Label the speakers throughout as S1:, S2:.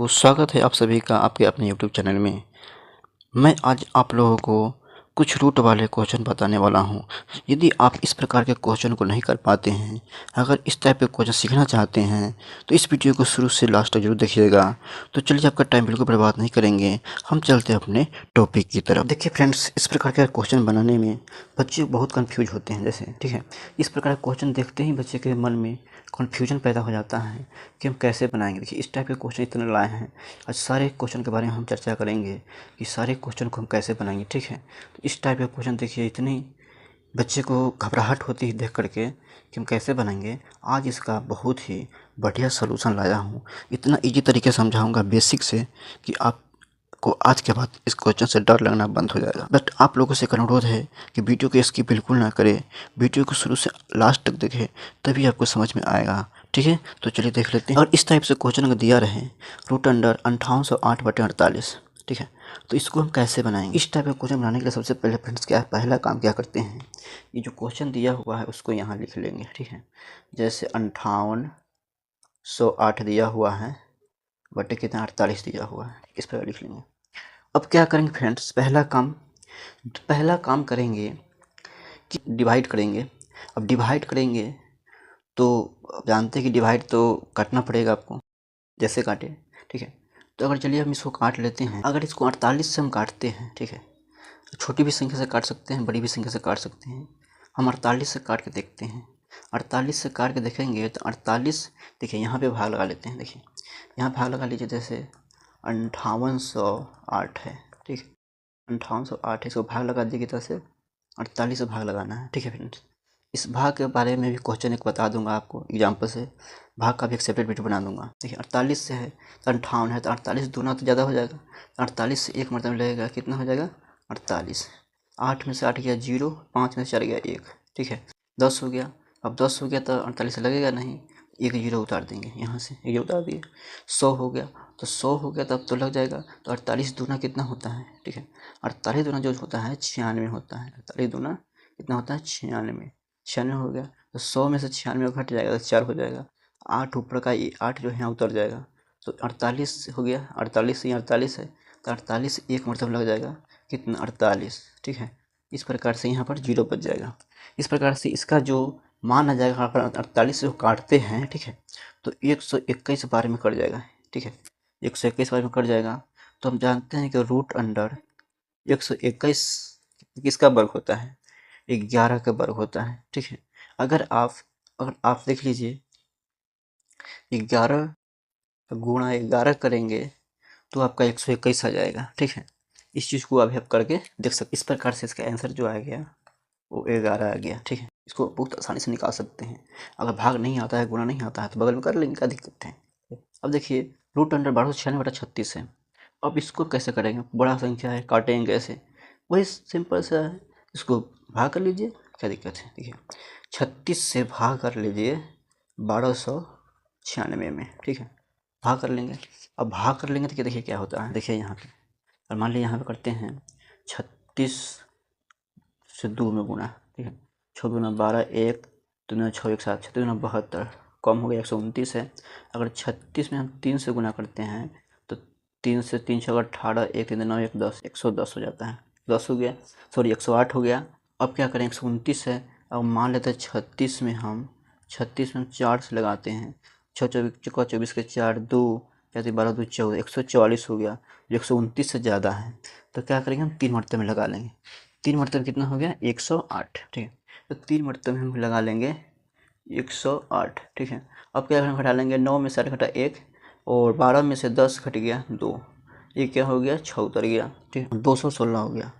S1: तो स्वागत है आप सभी का आपके अपने यूट्यूब चैनल में। मैं आज आप लोगों को कुछ रूट वाले क्वेश्चन बताने वाला हूं। यदि आप इस प्रकार के क्वेश्चन को नहीं कर पाते हैं, अगर इस टाइप के क्वेश्चन सीखना चाहते हैं तो इस वीडियो को शुरू से लास्ट तक जरूर देखिएगा। तो चलिए आपका टाइम बिल्कुल बर्बाद नहीं करेंगे, हम चलते हैं अपने टॉपिक की तरफ। देखिए फ्रेंड्स, इस प्रकार के क्वेश्चन बनाने में बच्चे बहुत कन्फ्यूज होते हैं। जैसे ठीक है, इस प्रकार के क्वेश्चन देखते ही बच्चे के मन में कन्फ्यूजन पैदा हो जाता है कि हम कैसे बनाएंगे। देखिए इस टाइप के क्वेश्चन इतने लाए हैं, आज सारे क्वेश्चन के बारे में हम चर्चा करेंगे कि सारे क्वेश्चन को हम कैसे बनाएंगे। ठीक है, तो इस टाइप के क्वेश्चन देखिए इतनी बच्चे को घबराहट होती है देख करके कि हम कैसे बनाएंगे। आज इसका बहुत ही बढ़िया सलूशन लाया हूँ, इतना इजी तरीके से समझाऊंगा बेसिक से कि आपको आज के बाद इस क्वेश्चन से डर लगना बंद हो जाएगा। बट आप लोगों से एक अनुरोध है कि वीडियो को स्किप बिल्कुल ना करें, वीडियो को शुरू से लास्ट तक देखें, तभी आपको समझ में आएगा। ठीक है, तो चलिए देख लेते हैं। और इस टाइप से क्वेश्चन अगर दिया रहे रूट अंडर 5808/48, ठीक है, तो इसको हम कैसे बनाएंगे। इस टाइप का क्वेश्चन बनाने के लिए सबसे पहले फ्रेंड्स पहला काम क्या करते हैं, ये जो क्वेश्चन दिया हुआ है उसको यहाँ लिख लेंगे। ठीक है, जैसे 5808 दिया हुआ है बटे कितना 48 दिया हुआ है, इस पर लिख लेंगे। अब क्या करेंगे फ्रेंड्स, पहला काम करेंगे कि डिवाइड करेंगे। अब डिवाइड करेंगे तो जानते हैं कि डिवाइड तो काटना पड़ेगा आपको, जैसे काटे। ठीक है, तो अगर चलिए हम इसको काट लेते हैं। अगर इसको 48 से हम काटते हैं, ठीक है, छोटी भी संख्या से काट सकते हैं, बड़ी भी संख्या से काट सकते हैं। हम 48 से काट के देखते हैं। 48 से काट के देखेंगे तो 48, देखिए यहाँ पे भाग लगा लेते हैं। देखिए यहाँ भाग लगा लीजिए, जैसे 5808 है। ठीक है, 5808 इसको भाग लगा दिए, तरह से 48 से भाग लगाना है। ठीक है फ्रेंड्स, इस भाग के बारे में भी क्वेश्चन एक बता दूंगा आपको एग्जाम्पल से, भाग का भी एक सेपरेट वीडियो बना दूंगा। देखिए 48 से है तो 58 है, तो 48 दूना तो ज़्यादा हो जाएगा, 48 से एक मतलब लगेगा, कितना हो जाएगा 48। 8 में से 8 गया 0, 5 में से 4 गया 1। ठीक है, 10 हो गया। अब 10 हो गया तो 48 से लगेगा नहीं, एक 0 उतार देंगे, यहाँ से ये उतार दिए। 100 हो गया, तो 100 हो गया तब तो लग जाएगा। तो 48 दूना कितना होता है, ठीक है, 48 दूना जो होता है 96 होता है। 48 दूना कितना होता है 96, 96 हो गया। तो 100 में से 96 घट जाएगा तो 4 हो जाएगा। 8 ऊपर का 8 जो है यहाँ उतर जाएगा, तो 48 हो गया। 48 ही 48 है, तो 48 एक मतलब लग जाएगा कितना 48। ठीक है, इस प्रकार से यहाँ पर 0 बच जाएगा। इस प्रकार से इसका जो मान आ जाएगा, अगर 48 से काटते हैं, ठीक है, तो 121 बार में कट जाएगा। ठीक है, 121 बार में कट जाएगा। तो हम जानते हैं कि रूट अंडर 121 किसका वर्ग होता है, 11 का वर्ग होता है। ठीक है, अगर आप देख लीजिए 11 गुणा 11 करेंगे तो आपका 121 आ जाएगा। ठीक है, इस चीज़ को अभी आप करके देख सकते। इस प्रकार से इसका आंसर जो आ गया वो 11 आ गया। ठीक है, इसको बहुत आसानी से निकाल सकते हैं। अगर भाग नहीं आता है, गुणा नहीं आता है, तो बगल में कर लेंगे, क्या दिक्कत है। अब देखिए रूट अंडर 1296/36 है। अब इसको कैसे करेंगे, बड़ा संख्या है, काटेंगे कैसे, वही सिंपल सा है, इसको भाग कर लीजिए, क्या दिक्कत है। देखिए 36 से भाग कर लीजिए 1296 में। ठीक है, भाग कर लेंगे। अब भाग कर लेंगे तो देखिए क्या होता है। देखिए यहाँ पे, और मान लीजिए यहाँ पे करते हैं 36 से 2 में गुणा। ठीक है, 6 दूना 12, 1 दूना 6, 1 7, 6 दूना 72, कम हो गया 129 है। अगर 36 में हम 3 से गुना करते हैं तो 3 से 3 6 18, 1 3 9 1 10, 110 हो जाता है। 10 हो गया, सॉरी 108 हो गया। अब क्या करें, 129 है। अब मान लेते हैं 36 में हम 4 से लगाते हैं, 6 24 के 4 2 या 12 2 14, 144 हो गया, जो 129 से ज़्यादा है। तो क्या करेंगे, हम 3 मरतबे में लगा लेंगे। 3 मरतबे कितना हो गया 108। ठीक है, तो 3 मरतबे हम लगा लेंगे 108। ठीक है, अब क्या हम घटा लेंगे, 9 में से 8 घटा 1, और 12 में से 10 घट गया 2, ये क्या हो गया 6 उतर गया। ठीक है, 216 हो गया।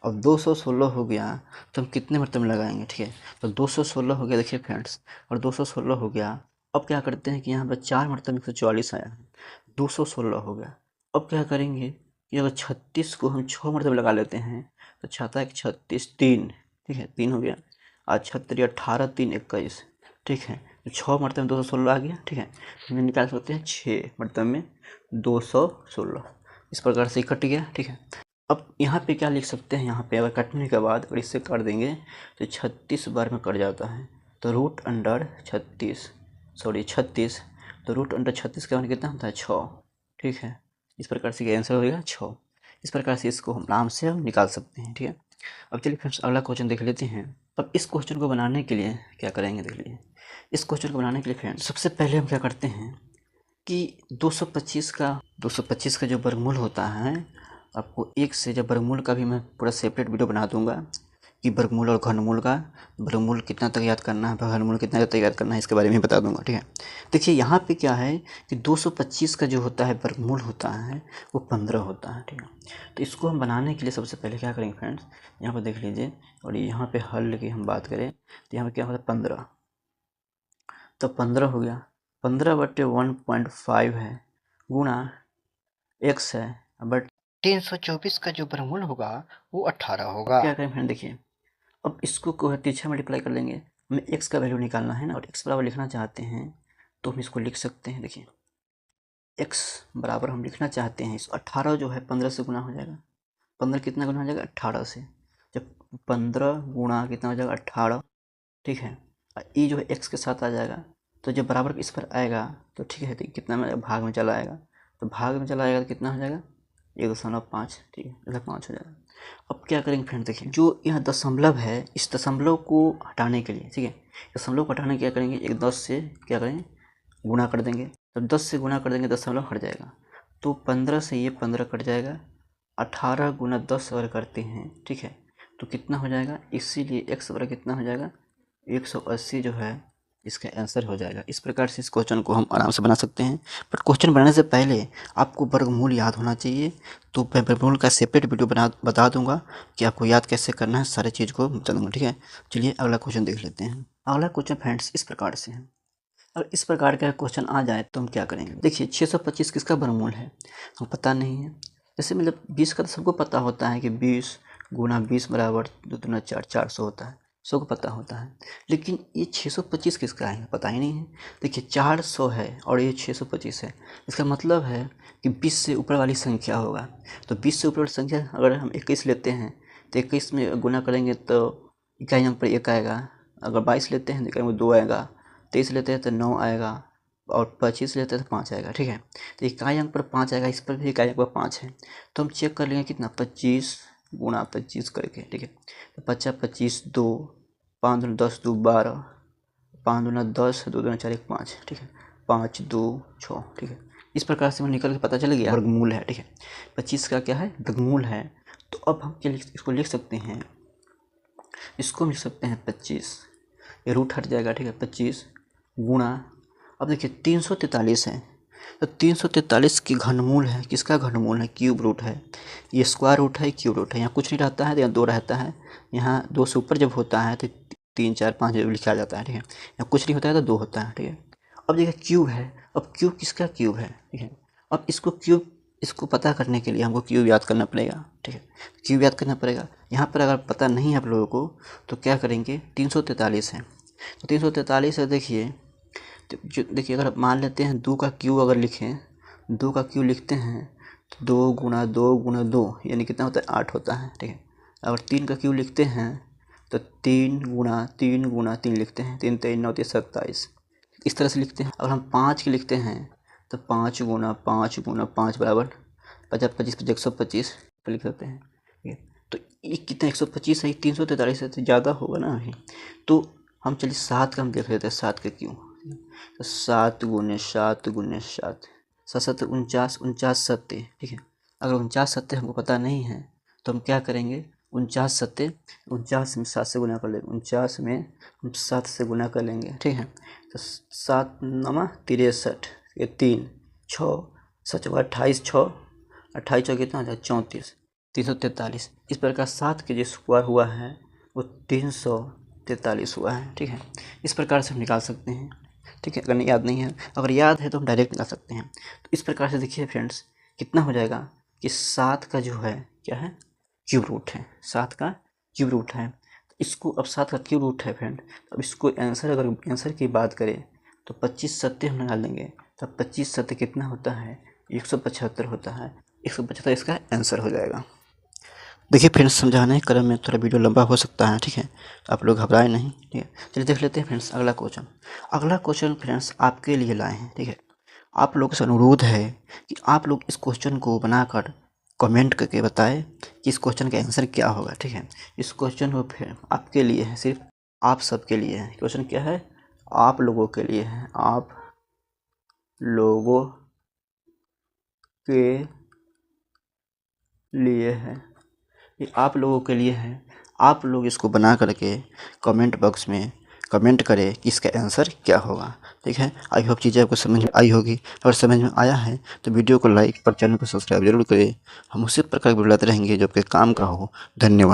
S1: अब 216 हो गया तो हम कितने मरतबे में लगाएंगे। ठीक है, तो 216 हो गया, देखिए फ्रेंड्स, और 216 हो गया। अब क्या करते हैं कि यहाँ पर 4 मरतबे 144 आया है, 216 हो गया। अब क्या करेंगे कि अगर 36 को हम 6 मरतबे लगा लेते हैं तो छाता है 36 3। ठीक है, 3 हो गया, आज 36 18 3 21। ठीक है, तो 6 मरतबे में 216 आ गया। ठीक है, हम निकाल सकते हैं 6 मरतबे में 216, इस प्रकार से कट गया। ठीक है, अब यहाँ पे क्या लिख सकते हैं, यहाँ पे अगर कटने के बाद अगर इससे काट देंगे तो 36 बार में कट जाता है। तो रूट अंडर 36, तो रूट अंडर 36 का मान कितना होता है 6। ठीक है। इस प्रकार से आंसर हो गया 6। इस प्रकार से इसको हम आराम से हम निकाल सकते हैं, ठीक है। अब चलिए फ्रेंड्स अगला क्वेश्चन देख लेते हैं। अब इस क्वेश्चन को बनाने के लिए क्या करेंगे देख लीजिए। इस क्वेश्चन को बनाने के लिए फ्रेंड्स सबसे पहले हम क्या करते हैं कि 225 का जो वर्गमूल होता है, आपको 1 से जब वर्गमूल का भी मैं पूरा सेपरेट वीडियो बना दूंगा कि वर्गमूल और घनमूल का वर्गमूल कितना तक याद करना है, घनमूल कितना तक याद करना है, इसके बारे में बता दूंगा, ठीक है। देखिए यहाँ पे क्या है कि 225 का जो होता है वर्गमूल होता है वो 15 होता है, ठीक है। तो इसको हम बनाने के लिए सबसे पहले क्या करेंगे फ्रेंड्स, यहाँ पर देख लीजिए और यहाँ पे हल की हम बात करें तो यहाँ पर क्या होता है 15, तो 15 हो गया, 15/1.5 है गुणा x है, बट 324 का जो वर्गमूल होगा वो 18 होगा। क्या करें फ्रेंड, देखिए अब इसको तिरछा मल्टीप्लाई कर लेंगे, हमें x का वैल्यू निकालना है ना, और x बराबर लिखना चाहते हैं तो हम इसको लिख सकते हैं। देखिए x बराबर हम लिखना चाहते हैं, इस 18 जो है 15 से गुना हो जाएगा, 15 कितना गुना हो जाएगा 18 से, जब 15 गुणा कितना हो जाएगा 18, ठीक है। ये जो है x के साथ आ जाएगा, तो जब बराबर इस पर आएगा तो ठीक है, तो कितना में भाग में चला आएगा, तो भाग में चला आएगा तो कितना हो जाएगा 1.5, ठीक है, इधर 5 हो जाएगा। अब क्या करेंगे फ्रेंड, देखिए जो यह दशमलव है, इस दशमलव को हटाने के लिए, ठीक है, दशमलव को हटाने क्या करेंगे, एक 10 से क्या करेंगे गुणा कर देंगे, तब 10 से गुणा कर देंगे दशमलव हट जाएगा, तो 15 से ये 15 कट जाएगा, 18 गुना 10 अगर करते हैं, ठीक है, तो कितना हो जाएगा, इसीलिए x बराबर कितना हो जाएगा 180 जो है इसका आंसर हो जाएगा। इस प्रकार से इस क्वेश्चन को हम आराम से बना सकते हैं, बट क्वेश्चन बनाने से पहले आपको वर्गमूल याद होना चाहिए, तो मैं वर्गमूल का सेपरेट वीडियो बता दूंगा कि आपको याद कैसे करना है, सारे चीज़ को बता दूंगा, ठीक है। चलिए अगला क्वेश्चन देख लेते हैं। अगला क्वेश्चन फ्रेंड्स इस प्रकार से है, अगर इस प्रकार का क्वेश्चन आ जाए तो हम क्या करेंगे। देखिए 625 किसका वर्गमूल है हमको पता नहीं है, जैसे मतलब 20 का तो सबको पता होता है कि 20 गुना 20 बराबर 2 दूना 4, 400 होता है, सबको पता होता है, लेकिन ये 625 किसका है पता ही नहीं है। देखिए 400 है और ये 625 है, इसका मतलब है कि 20 से ऊपर वाली संख्या होगा, तो 20 से ऊपर वाली संख्या अगर हम 21 लेते हैं तो 21 में गुना करेंगे तो इकाई अंक पर 1 आएगा, अगर 22 लेते हैं तो इकाई में 2 आएगा, 23 लेते हैं तो 9 आएगा, और 25 लेते हैं तो 5 आएगा, ठीक है। तो इकाई अंक पर 5 आएगा, इस पर भी इकाई अंक पर 5 है, तो हम चेक कर लेंगे कितना 25 गुणा 25 करके, ठीक है। तो 50 25 2, 5 दूना 10 2 12, 5 दूना 10 2 दूना 4 1 5, ठीक है, 5 2 6, ठीक है। इस प्रकार से हमें निकल के पता चल गया वर्गमूल है, ठीक है। 25 का क्या है वर्गमूल है, तो अब हम क्या इसको लिख सकते हैं, इसको लिख सकते हैं 25, ये रूट हट जाएगा, ठीक है, 25 गुणा, अब देखिए 343 है, तो 343 की घनमूल है, किसका घनमूल है क्यूब रूट है, ये स्क्वायर रूट है क्यूब रूट है, यहाँ कुछ नहीं रहता है, यहाँ 2 रहता है, यहाँ 2 से ऊपर जब होता है तो 3 4 5 लिखा जाता है, ठीक है, यहाँ कुछ नहीं होता है तो 2 होता है, ठीक है। अब देखिए क्यूब है, अब क्यूब किसका क्यूब है, ठीक है, अब इसको पता करने के लिए हमको क्यूब याद करना पड़ेगा, ठीक है, क्यूब याद करना पड़ेगा। यहाँ पर अगर पता नहीं है आप लोगों को तो क्या करेंगे, 343 है, तो 343 है, देखिए अगर मान लेते हैं 2 का क्यूब अगर लिखें, 2 का क्यूब लिखते हैं तो 2 गुना 2 गुना 2 यानी कितना होता है 8 होता है, ठीक है। अगर 3 का क्यूब लिखते हैं तो 3 गुना 3 लिखते हैं, 3 3 9 27, इस तरह से लिखते हैं। अगर हम 5 की लिखते हैं तो 5 गुना 5 बराबर 50 25 125 पर लिख सकते हैं, ठीक है। तो ये कितना 125 है, 343 से ज़्यादा होगा ना, तो हम चलिए 7 का हम देख लेते हैं, 7 का क्यों, तो 7 गुने 7 गुने 7 7 49 49 सत्ते, ठीक है। अगर 49 सत्ते हमको पता नहीं है तो हम क्या करेंगे, 49 सत्ते 49 में 7 से गुना कर लेंगे, 49 में हम 7 से गुना कर लेंगे, ठीक है। तो 7 9 63, ये 3 6 7 28 6 28 6 कितना हो जाए 34 343, इस प्रकार 7 के जो स्क्वायर हुआ है वो 343 हुआ है, ठीक है। इस प्रकार से हम निकाल सकते हैं, ठीक है। अगर याद नहीं है, अगर याद है तो हम डायरेक्ट निकाल सकते हैं। तो इस प्रकार से देखिए फ्रेंड्स कितना हो जाएगा कि 7 का जो है क्या है क्यूब रूट है, 7 का क्यूब रूट है, तो इसको अब 7 का क्यूब रूट है फ्रेंड, अब इसको अगर आंसर की बात करें तो 25 सत्ते हम निकाल देंगे, तब 25 सत्ते कितना होता है 175 होता है, 175 इसका आंसर हो जाएगा। देखिए फ्रेंड्स समझाने के क्रम में थोड़ा वीडियो लंबा हो सकता है, ठीक है, आप लोग घबराए नहीं, ठीक है। चलिए देख लेते हैं फ्रेंड्स अगला क्वेश्चन फ्रेंड्स आपके लिए लाए हैं, ठीक है। आप लोगों से अनुरोध है कि आप लोग इस क्वेश्चन को बनाकर कमेंट करके बताएं कि इस क्वेश्चन का आंसर क्या होगा। ठीक है, इस क्वेश्चन को फिर आपके लिए है, सिर्फ आप सबके लिए है। क्वेश्चन क्या है? आप लोगों के लिए है, आप लोगों के लिए है, ये आप लोगों के लिए है। आप लोग इसको बना करके कमेंट बॉक्स में कमेंट करें कि इसका आंसर क्या होगा। ठीक है, आई होप चीज़ें आपको समझ में आई होगी। अगर समझ में आया है तो वीडियो को लाइक और चैनल को सब्सक्राइब जरूर करें। हम उसी प्रकार की वीडियो लाते रहेंगे जो आपके काम का हो। धन्यवाद।